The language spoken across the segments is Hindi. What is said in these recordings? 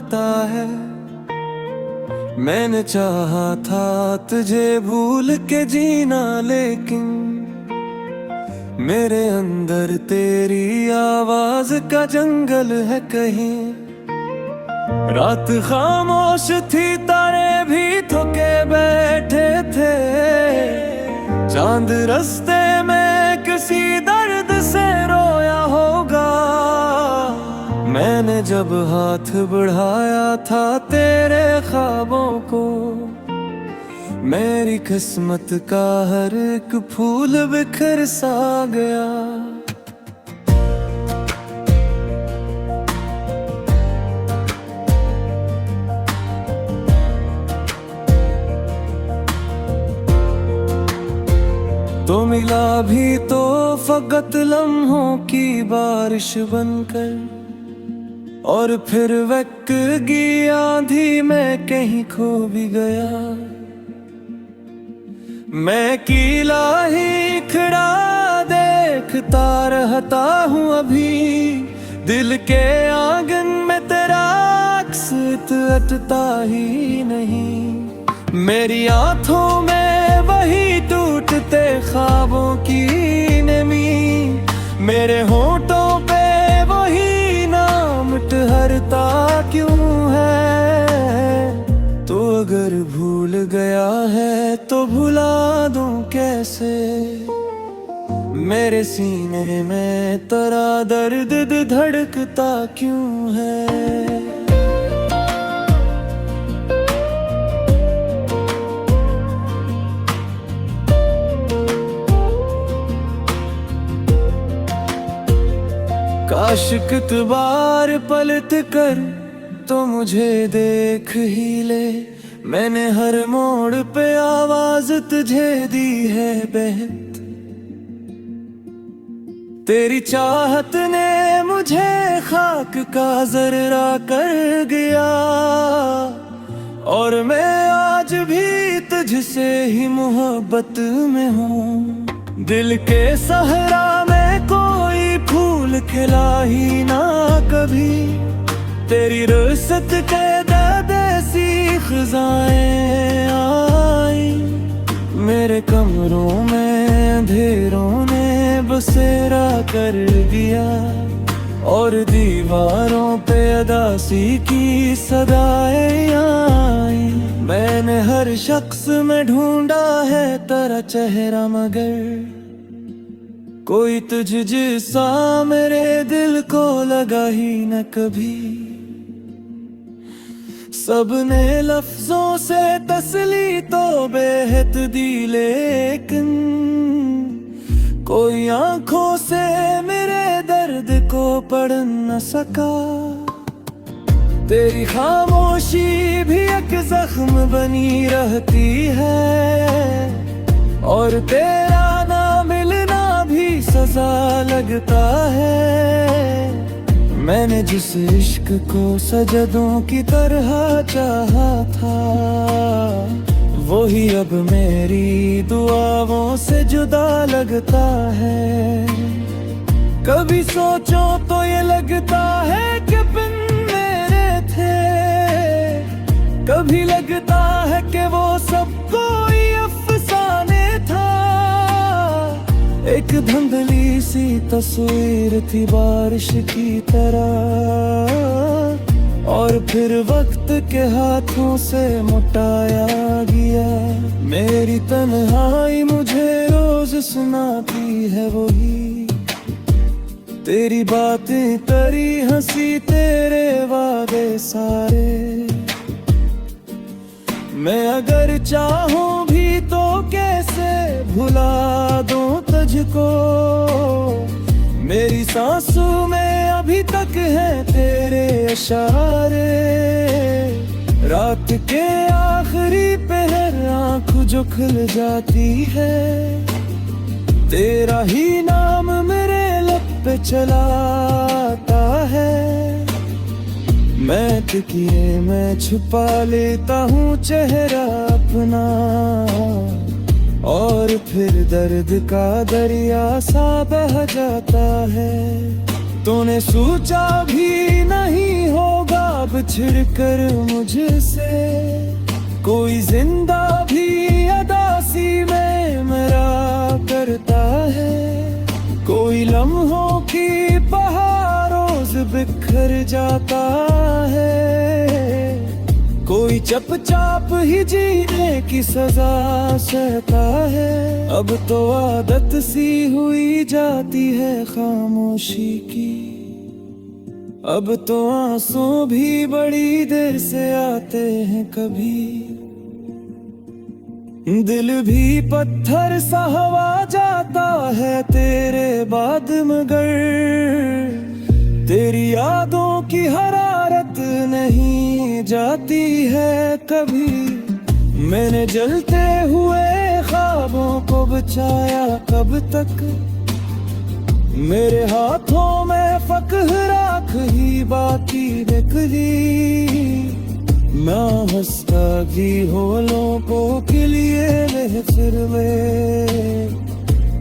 आता है। मैंने चाहा था तुझे भूल के जीना, लेकिन मेरे अंदर तेरी आवाज का जंगल है कहीं। रात खामोश थी, तारे भी थके बैठे थे। चांद रास्ते में किसी दर्द से रोया होगा। मैंने जब हाथ बढ़ाया था तेरे ख्वाबों को, मेरी किस्मत का हर एक फूल बिखर सा गया। तो मिला भी तो फकत लम्हों की बारिश बनकर, और फिर वक्की आंधी में कहीं खो भी गया। मैं कीला ही खड़ा देखता रहता हूँ अभी, दिल के आंगन में तेरा अक्स अटता ही नहीं। मेरी आंखों में वही टूटते ख्वाबों की नमी, मेरे होठों पे वही नाम ठहरता क्यों है। तो अगर भूल गया है तो भुला दूं कैसे, मेरे सीने में तेरा दर्द धड़कता क्यों है। काश कितबार पलट कर तो मुझे देख ही ले। मैंने हर मोड़ पे आवाज तुझे दी है बेहद। तेरी चाहत ने मुझे खाक का जर्रा कर गया, और मैं आज भी तुझसे ही मोहब्बत में हूँ। दिल के सहरा में कोई फूल खिला ही ना कभी, तेरी रुसत के देसी खिजाएं आई। मेरे कमरों में अंधेरों ने बसेरा कर दिया, और दीवारों पे अदासी की सदाएं आई। मैंने हर शख्स में ढूंढा है तेरा चेहरा, मगर कोई तुझ जैसा मेरे दिल को लगा ही न कभी। सबने लफ्जों से तसली तो बेहद दी, लेकिन कोई आंखों से मेरे दर्द को पढ़ न सका। तेरी खामोशी भी एक जख्म बनी रहती है, और तेरा ना मिलना भी सजा लगता है। मैंने जिस इश्क को सजदों की तरह चाहा था, वही अब मेरी दुआओं से जुदा लगता है। कभी सोचो तो ये लगता है कि बिन मेरे थे, कभी लगता है कि वो सब कोई अफसाने था। एक धुंधली सी तस्वीर थी बारिश की तरह, और फिर वक्त के हाथों से मुटाया गया। मेरी तन्हाई मुझे रोज सुनाती है वही, तेरी बातें तेरी हंसी तेरे वादे सारे। मैं अगर चाहूं भी तो कैसे भुला दूं तुझको, मेरी सांसों में अभी तक है तेरे इशारे। रात के आखिरी पहर आँख जो खुल जाती है, तेरा ही नाम मेरे लब पे चलाता है। मैं तकिए में छुपा लेता हूँ चेहरा अपना, और फिर दर्द का दरिया सा बह जाता है। तूने सोचा भी नहीं होगा शराब छिड़कर मुझसे, कोई जिंदा भी अदासी में मेरा करता है। कोई लम्हों की पहाड़ों से बिखर जाता है, कोई चुपचाप ही जीने की सजा सहता है। अब तो आदत सी हुई जाती है खामोशी की, अब तो आंसू भी बड़ी देर से आते हैं कभी। दिल भी पत्थर सा हवा जाता है तेरे बाद, मगर तेरी यादों की हरारत नहीं जाती है कभी। मैंने जलते हुए ख्वाबों को बचाया कब तक, मेरे हाथों में फख्र राख ही बाकी निकली। मैं हंसता भी होलों के लिए फिर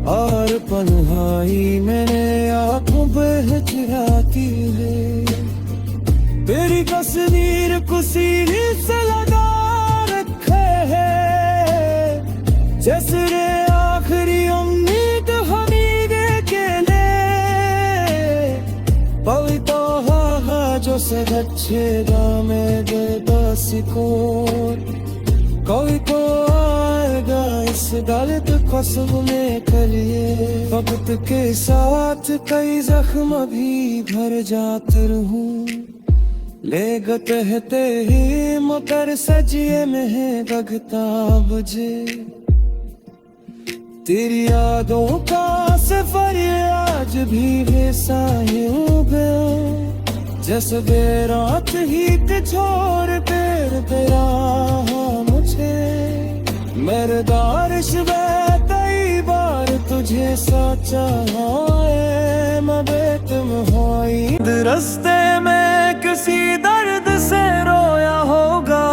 और पन्हाई मैंने आंखों पे चिराती है। तेरी तस्वीर को सीने से लगा रखे है, जैसे रे आखिरी उम्मीद हमीदे के लिए। पविता जो से अच्छे दामे दे दासी को, कोई तो आएगा इस गलत कसम में कलिए। वक्त के साथ कई जख्म भी भर जाते रहूं, ले कहते ही मकर सजिए में है गगता बजे। तेरी यादों का सफर आज भी वैसा ही हो गया, जैसे बेरात ही छोड़ पेड़ पे रहा मुझे। मेरे दारिश में कई बार तुझे सोचा है, मैं बेतम हुई रास्ते में किसी दर्द से रोया होगा।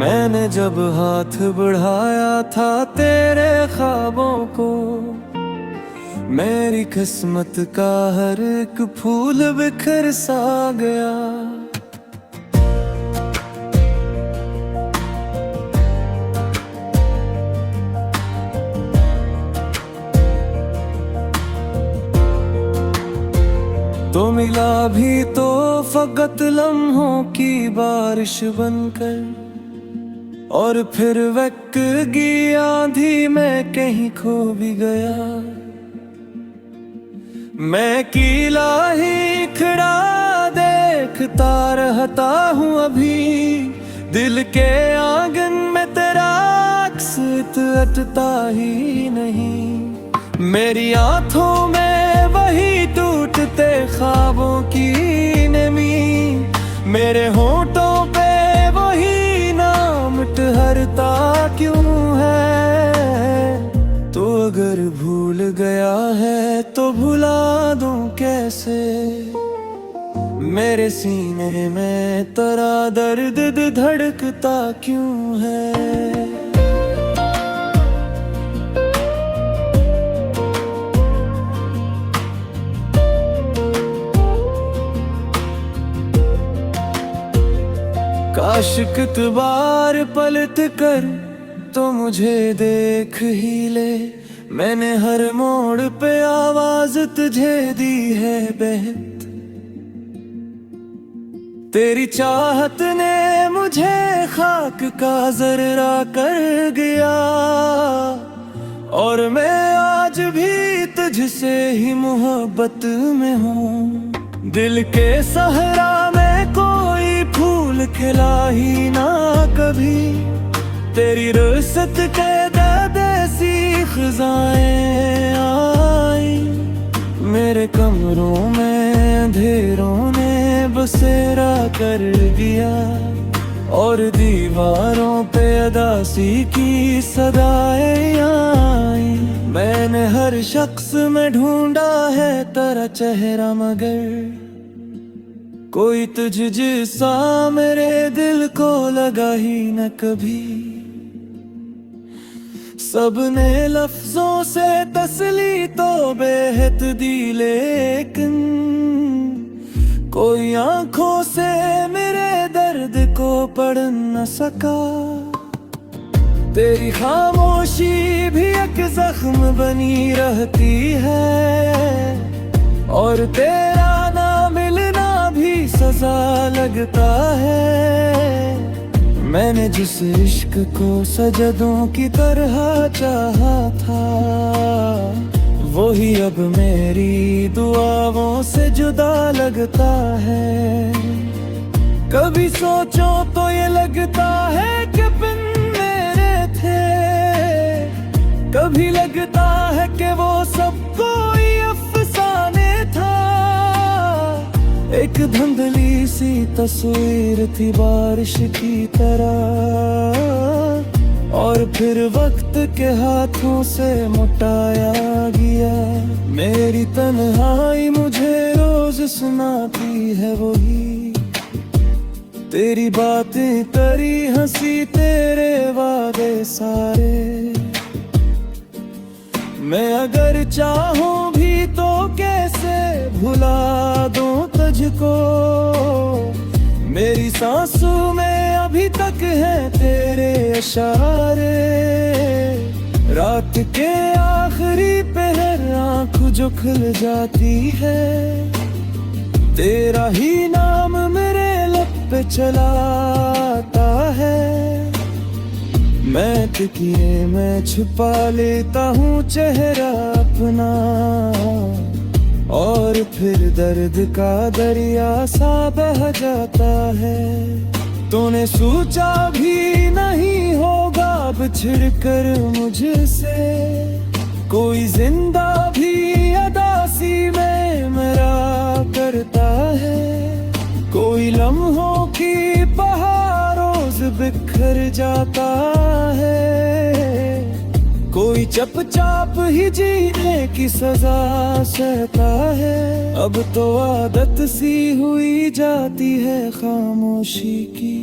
मैंने जब हाथ बढ़ाया था तेरे ख्वाबों को, मेरी किस्मत का हर एक फूल बिखर सा गया। तो मिला भी तो फकत लम्हों की बारिश बनकर, और फिर वक्की आंधी में कहीं खो भी गया। मैं कीला ही खड़ा देखता रहता हूँ अभी, दिल के आंगन में तेरा अक्स अटता ही नहीं। मेरी आंखों में वही टूटते ख्वाबों की नमी, मेरे होंठों पे वही नाम ठहरता क्यों है। तो अगर भूल गया है तो भुला दूं कैसे, मेरे सीने में तेरा दर्द धड़कता क्यों है। काश कितबार पलट कर तो मुझे देख ही ले, मैंने हर मोड़ पे आवाज तुझे दी है बेहद। तेरी चाहत ने मुझे खाक का जर्रा कर गया, और मैं आज भी तुझसे ही मोहब्बत में हूँ। दिल के सहरा में कोई फूल खिला ही ना कभी, तेरी रुसत के देसी खजाएं आई। मेरे कमरों में अंधेरों ने बसेरा कर दिया, और दीवारों पे अदासी की सदाएं आई। मैंने हर शख्स में ढूंढा है तेरा चेहरा, मगर कोई तुझ जैसा मेरे दिल को लगा ही न कभी। सबने लफ्जों से तसली तो बेहद दी, लेकिन कोई आंखों से मेरे दर्द को पढ़ न सका। तेरी खामोशी भी एक जख्म बनी रहती है, और तेरा ना मिलना भी सजा लगता है। मैंने जिस इश्क को सजदों की तरह चाहा था, वही अब मेरी दुआओं से जुदा लगता है। कभी सोचो तो ये लगता है कि बिन मेरे थे, कभी लगता है कि वो सब कोई अफसाने था। एक धुंधली सी तस्वीर थी बारिश की तरह, और फिर वक्त के हाथों से मुटाया गया। मेरी तन्हाई मुझे रोज सुनाती है वही, तेरी बातें तेरी हंसी तेरे वादे सारे। मैं अगर चाहूं भी तो कैसे भुला दूं तुझको, मेरी सांसों में अभी तक है तेरे इशारे। रात के आखिरी पहर आँख जो खुल जाती है, तेरा ही नाम मेरे लब पे चलाता है। मैं तकिए में छुपा लेता हूँ चेहरा अपना, और फिर दर्द का दरिया सा बह जाता है। तूने सोचा भी नहीं होगा बिछड़ कर मुझसे, कोई जिंदा भी अदासी में मेरा करता है। कोई लम्हों की बहार रोज बिखर जाता है, कोई चुपचाप ही जीने की सजा सहता है। अब तो आदत सी हुई जाती है खामोशी की,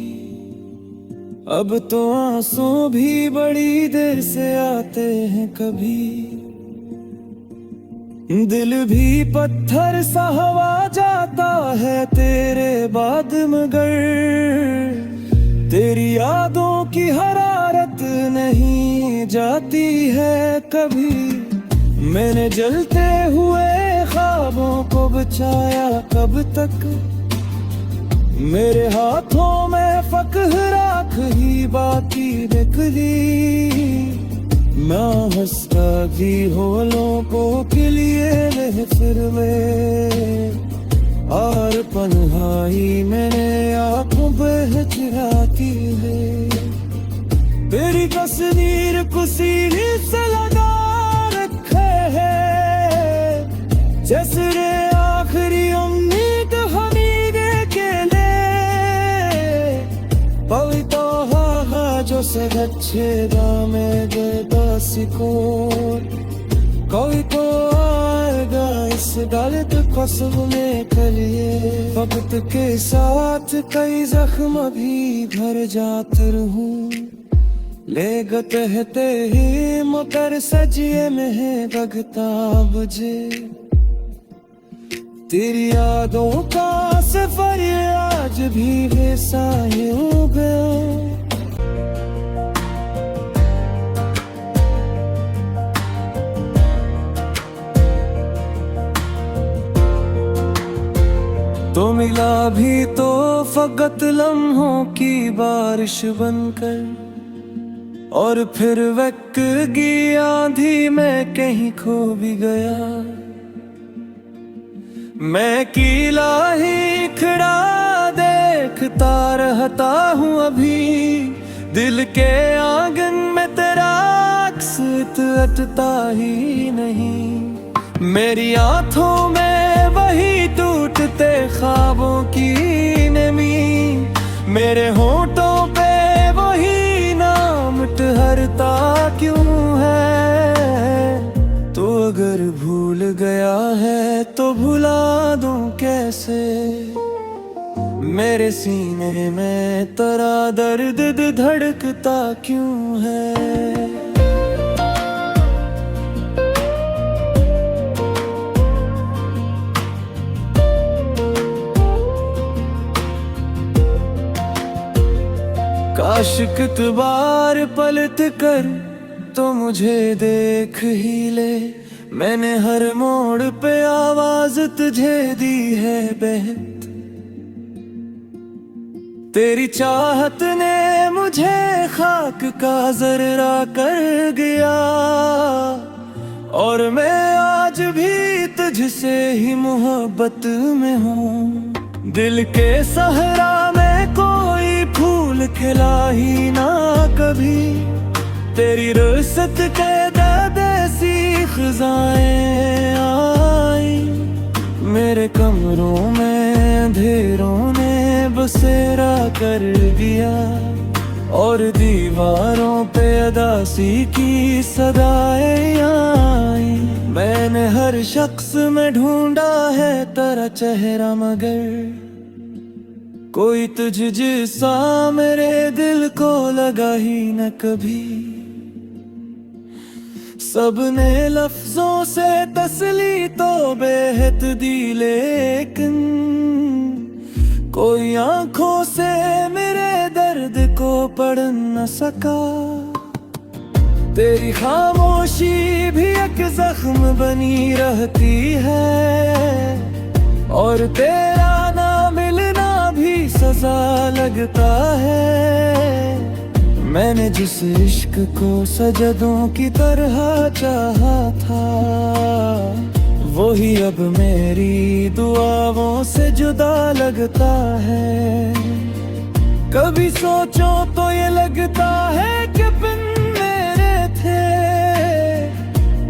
अब तो आंसू भी बड़ी देर से आते हैं कभी। दिल भी पत्थर सा हवा जाता है तेरे बाद, मगर तेरी यादों की हरारत नहीं जाती है कभी। मैंने जलते हुए ख्वाबों को बचाया कब तक, मेरे हाथों में फख्र राख ही बाकी निकली। मैं हंसता भी होलों को के लिए महफिल में, और पन्हाई मैंने आंखों पे चिराती है। तेरी तस्वीर को सीने से लगा रखे है, जैसे रे आखिरी उम्मीद हमीदे के लिए। पवितो हा जो से अच्छे दामे दे दासी को, कोई तो आएगा इस गलत कसम में कलिए। वक्त के साथ कई जख्म भी भर जाते रहूं, ले कहते ही मकर सजिए में है लगता बुझे। तेरी यादों का सफर आज भी वैसा ही हो गया। तो मिला भी तो फकत लम्हों की बारिश बनकर, और फिर वक्की आंधी में कहीं खो भी गया। मैं कीला ही खड़ा देखता रहता हूँ अभी, दिल के आंगन में तेरा अक्स अटता ही नहीं। मेरी आंखों में वही टूटते ख्वाबों की नमी, मेरे होठों पे वही नाम ठहरता क्यों है। तो अगर भूल गया है तो भुला दूं कैसे, मेरे सीने में तेरा दर्द धड़कता क्यों है। काश कितबार पलट कर तो मुझे देख ही ले। मैंने हर मोड़ पे आवाज तुझे दी है बेहद। तेरी चाहत ने मुझे खाक का जर्रा कर गया, और मैं आज भी तुझसे ही मोहब्बत में हूँ। दिल के सहरा में कोई फूल खिला ही ना कभी। तेरी रुसत के देसी खिजाएं आई। मेरे कमरों में अंधेरों ने बसेरा कर दिया, और दीवारों पे अदासी की सदाएं आई। मैंने हर शख्स में ढूंढा है तेरा चेहरा, मगर कोई तुझ जैसा मेरे दिल को लगा ही न कभी। सबने लफ्जों से तसली तो बेहद दी, लेकिन कोई आंखों से मेरे दर्द को पढ़ न सका। तेरी खामोशी भी एक जख्म बनी रहती है, और तेरा ना मिलना भी सजा लगता है। मैंने जिस इश्क को सजदों की तरह चाहा था, वही अब मेरी दुआओं से जुदा लगता है। कभी सोचो तो ये लगता है कि बिन मेरे थे,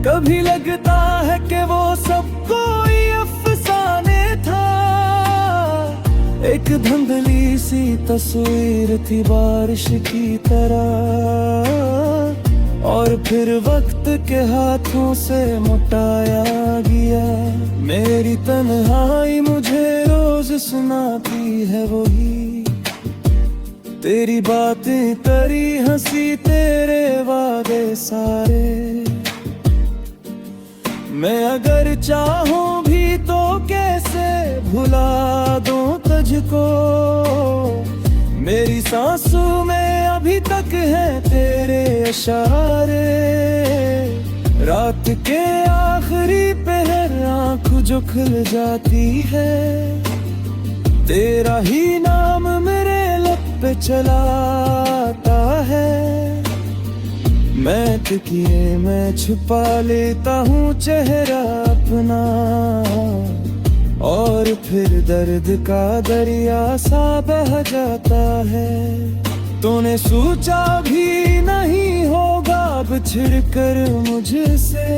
कभी लगता है कि वो सब कोई अफसाने था। एक धुंधली सी तस्वीर थी बारिश की तरह, और फिर वक्त के हाथों से मुटाया गया। मेरी तन्हाई मुझे रोज सुनाती है वही तेरी बातें, तेरी हंसी, तेरे वादे सारे। मैं अगर चाहूं भी तो कैसे भुला दूं तुझको। मेरी सांसों में अभी तक है तेरे इशारे। रात के आखिरी पहर आँख जो खुल जाती है, तेरा ही नाम मेरे लब पे चलाता है। मैं तकिए में छुपा लेता हूँ चेहरा अपना, और फिर दर्द का दरिया सा बह जाता है। तूने सोचा भी नहीं होगा बिछड़ कर मुझसे,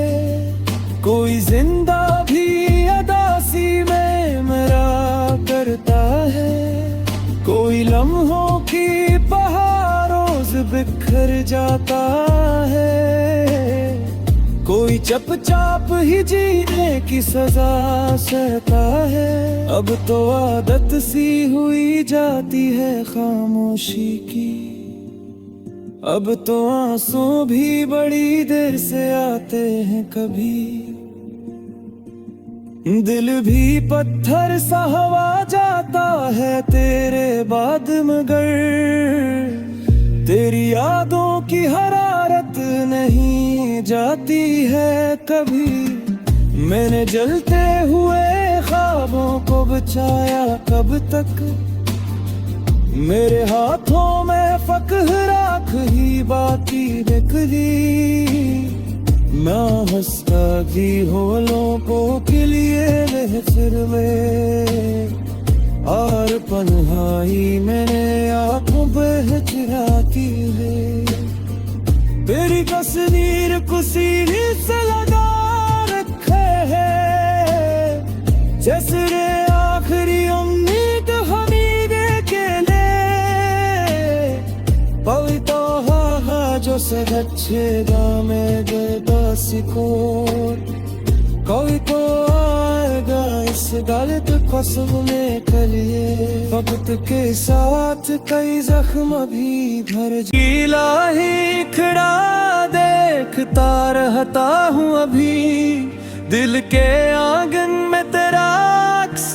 कोई जिंदा भी अदासी में मेरा करता है। कोई लम्हों की बहार रोज बिखर जाता है, कोई चुपचाप ही जीने की सजा सहता है। अब तो आदत सी हुई जाती है खामोशी की, अब तो आंसू भी बड़ी देर से आते हैं कभी। दिल भी पत्थर सा हवा जाता है तेरे बाद, मगर तेरी यादों की हरारत नहीं जाती है कभी। मैंने जलते हुए ख्वाबों को बचाया कब तक, मेरे हाथों में फख्र राख ही बाकी निकली। मैं हंसता भी होलों के लिए फिर में, और पन्हाई मैंने आंखों पे चिराती है। तेरी तस्वीर को सीने से लगा रखे है, जैसे रे आखिरी उम्मीद हमीदे के लिए। पवितो जो से अच्छे दामे बेदासी को, कोई तो आएगा इस गलत कसम में कलिए। वक्त के साथ कई जख्म भी भर गीला ही खड़ा देखता रहता हूँ अभी। दिल के आंगन में तेरा अक्स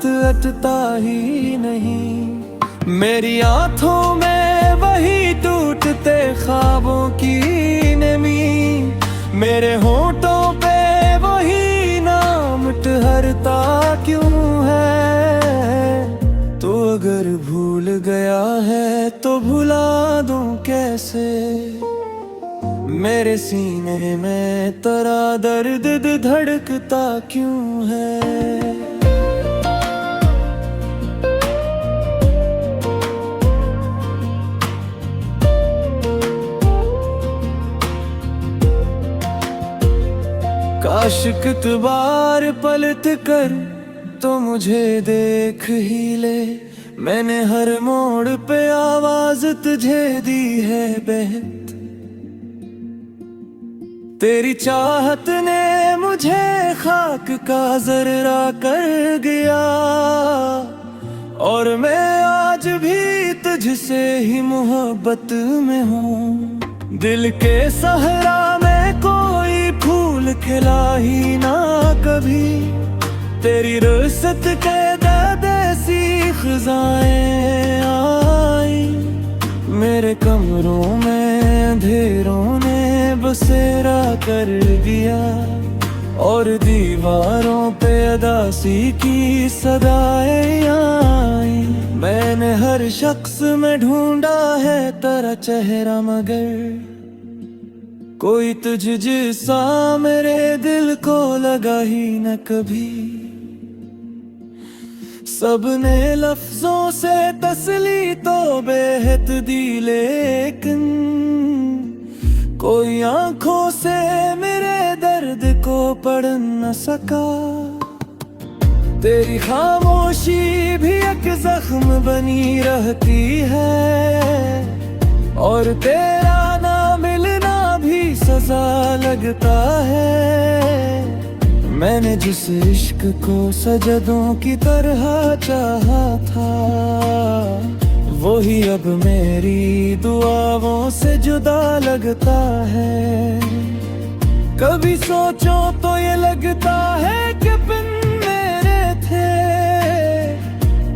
हटता ही नहीं, मेरी आंखों में वही टूटे ख्वाबों की नमी, मेरे होठों पे वही नाम ठहरता क्यों है। तो अगर भूल गया है तो भुला दूं कैसे, मेरे सीने में तेरा दर्द धड़कता क्यों है। काश कितबार पलट कर तो मुझे देख ही ले, मैंने हर मोड़ पे आवाज तुझे दी है बेहद। तेरी चाहत ने मुझे खाक का जर्रा कर गया, और मैं आज भी तुझसे ही मोहब्बत में हूँ। दिल के सहरा में कोई फूल खिला ही ना कभी, तेरी रुसत के देसी खिजाएं आई। मेरे कमरों में अंधेरों ने बसेरा कर दिया, और दीवारों पे अदासी की सदाएं आई। मैंने हर शख्स में ढूंढा है तेरा चेहरा, मगर कोई तुझ जैसा मेरे दिल को लगा ही न कभी। सबने लफ्जों से तसली तो बेहद दी, लेकिन कोई आंखों से मेरे दर्द को पढ़ न सका। तेरी खामोशी भी एक जख्म बनी रहती है, और तेरा ना मिलना भी सजा लगता है। मैंने जिस इश्क को सजदों की तरह चाहा था, वही अब मेरी दुआओं से जुदा लगता है। कभी सोचो तो ये लगता है कि बिन मेरे थे,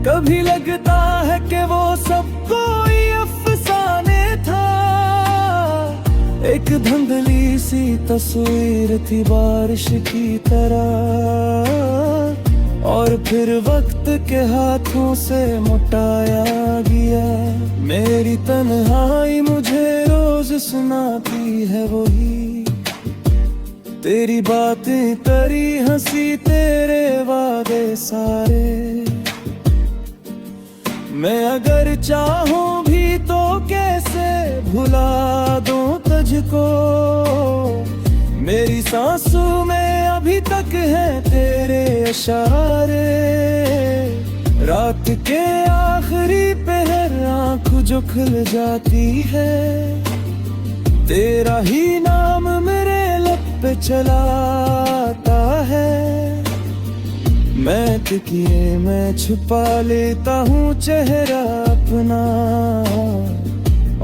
कभी लगता है कि वो सब कोई अफसाने था। एक धुंधली सी तस्वीर थी बारिश की तरह, और फिर वक्त के हाथों से मुटाया गया। मेरी तन्हाई मुझे रोज सुनाती है वही, तेरी बातें तेरी हंसी तेरे वादे सारे। मैं अगर चाहूं भी तो कैसे भुला दूं तुझको, मेरी सांसों में अभी तक है तेरे इशारे। रात के आखिरी पहर आँख जो खुल जाती है, तेरा ही नाम मेरे लब पे चलाता है। मैं तकिए में छुपा लेता हूँ चेहरा अपना,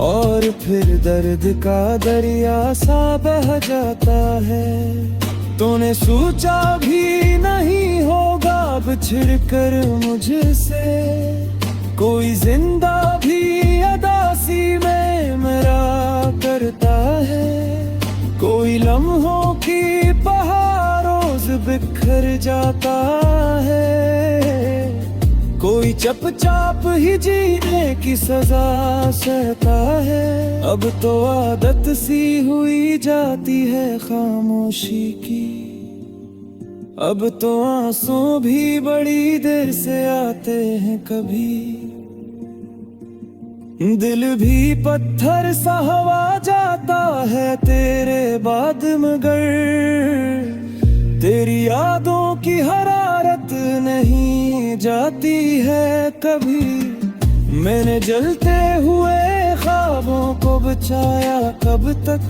और फिर दर्द का दरिया सा बह जाता है। तूने सोचा भी नहीं होगा बिछड़ कर मुझसे, कोई जिंदा भी अदासी में मेरा करता है। कोई लम्हों की बहारों बिखर जाता है, कोई चपचाप ही जीने की सजा सहता है। अब तो आदत सी हुई जाती है खामोशी की, अब तो आंसू भी बड़ी देर से आते हैं कभी। दिल भी पत्थर सा हवा जाता है तेरे बाद, मगर तेरी यादों की हरारत नहीं जाती है कभी। मैंने जलते हुए ख्वाबों को बचाया कब तक,